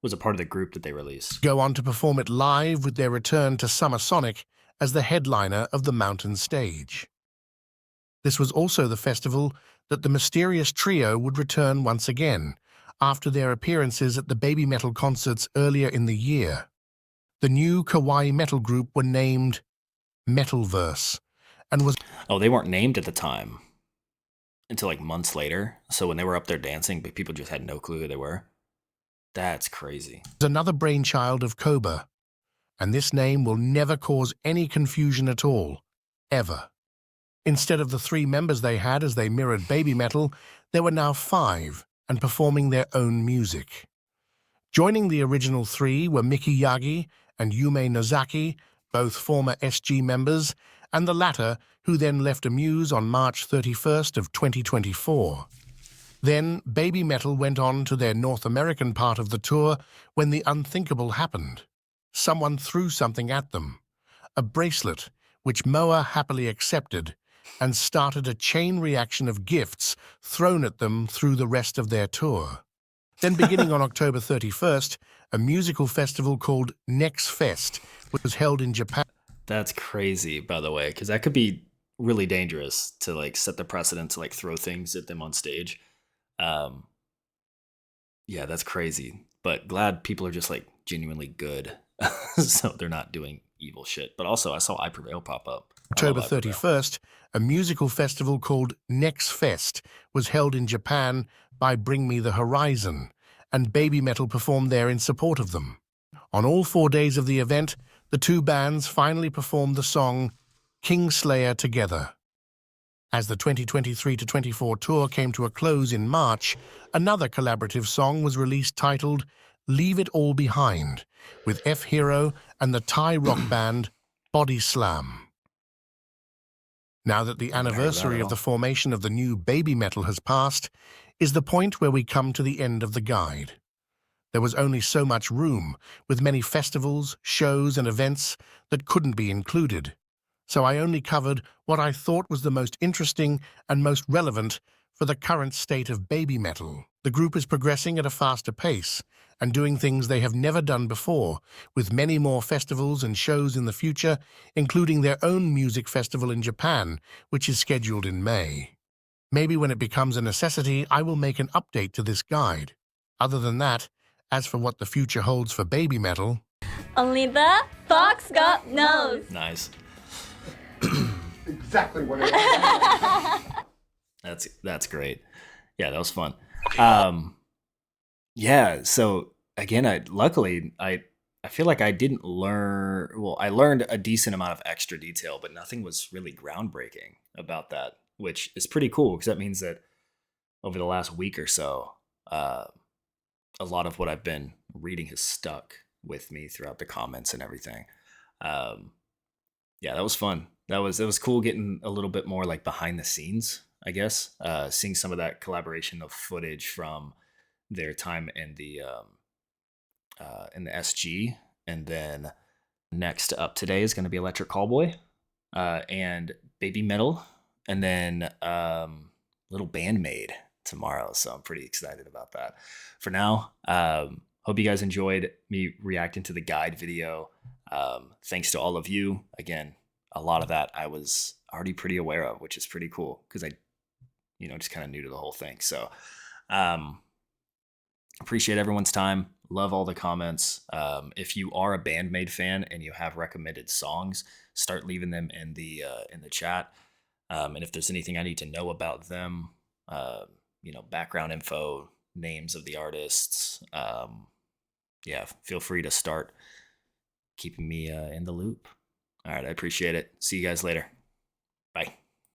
was a part of the group that they released. Go on to perform it live with their return to Summer Sonic as the headliner of the Mountain stage. This was also the festival that the mysterious trio would return once again, after their appearances at the Babymetal concerts earlier in the year. The new kawaii metal group were named Metalverse, and was They weren't named at the time until like months later. So when they were up there dancing, but people just had no clue who they were. That's crazy. another brainchild of Koba, and this name will never cause any confusion at all, ever. Instead of the 3 members they had as they mirrored Babymetal, there were now 5, and performing their own music. Joining the original 3 were Miki Yagi and Yume Nozaki, both former SG members, and the latter, who then left Amuse on March 31st of 2024. Then Babymetal went on to their North American part of the tour when the unthinkable happened. Someone threw something at them, a bracelet, which Moa happily accepted, and started a chain reaction of gifts thrown at them through the rest of their tour. Then beginning on October 31st, a musical festival called Next Fest was held in Japan. That's crazy, by the way, because that could be really dangerous to like set the precedent to like throw things at them on stage. Yeah, that's crazy. But glad people are just like genuinely good, so they're not doing evil shit. But also, I saw I Prevail pop up. October 31st, a musical festival called Next Fest was held in Japan by Bring Me the Horizon, and Babymetal performed there in support of them. On all 4 days of the event, the 2 bands finally performed the song Kingslayer together. As the 2023-24 tour came to a close in March, another collaborative song was released titled Leave It All Behind, with F-Hero and the Thai rock band Body Slam. Now that the anniversary of the formation of the new Babymetal has passed, is the point where we come to the end of the guide. There was only so much room, with many festivals, shows, and events that couldn't be included. So I only covered what I thought was the most interesting and most relevant for the current state of Babymetal. The group is progressing at a faster pace and doing things they have never done before, with many more festivals and shows in the future, including their own music festival in Japan, which is scheduled in May. Maybe when it becomes a necessity, I will make an update to this guide. Other than that, as for what the future holds for Babymetal, Only the fox god knows. Nice. exactly what it is. That's great. Yeah, that was fun. Yeah, so again, I feel like I didn't learn, well, I learned a decent amount of extra detail, but nothing was really groundbreaking about that, which is pretty cool because that means that over the last week or so, a lot of what I've been reading has stuck with me throughout the comments and everything. Yeah, that was fun. It was cool getting a little bit more like behind the scenes, I guess. Seeing some of that collaboration of footage from their time in the SG, and then next up today is going to be Electric Callboy and Babymetal, and then Little Bandmaid tomorrow. So I'm pretty excited about that. For now, hope you guys enjoyed me reacting to the guide video. Thanks to all of you. Again, a lot of that I was already pretty aware of, which is pretty cool because I, just kind of new to the whole thing. So appreciate everyone's time. Love all the comments. If you are a Bandmaid fan and you have recommended songs, start leaving them in the chat. And if there's anything I need to know about them, background info, names of the artists, yeah, feel free to start keeping me in the loop. All right, I appreciate it. See you guys later.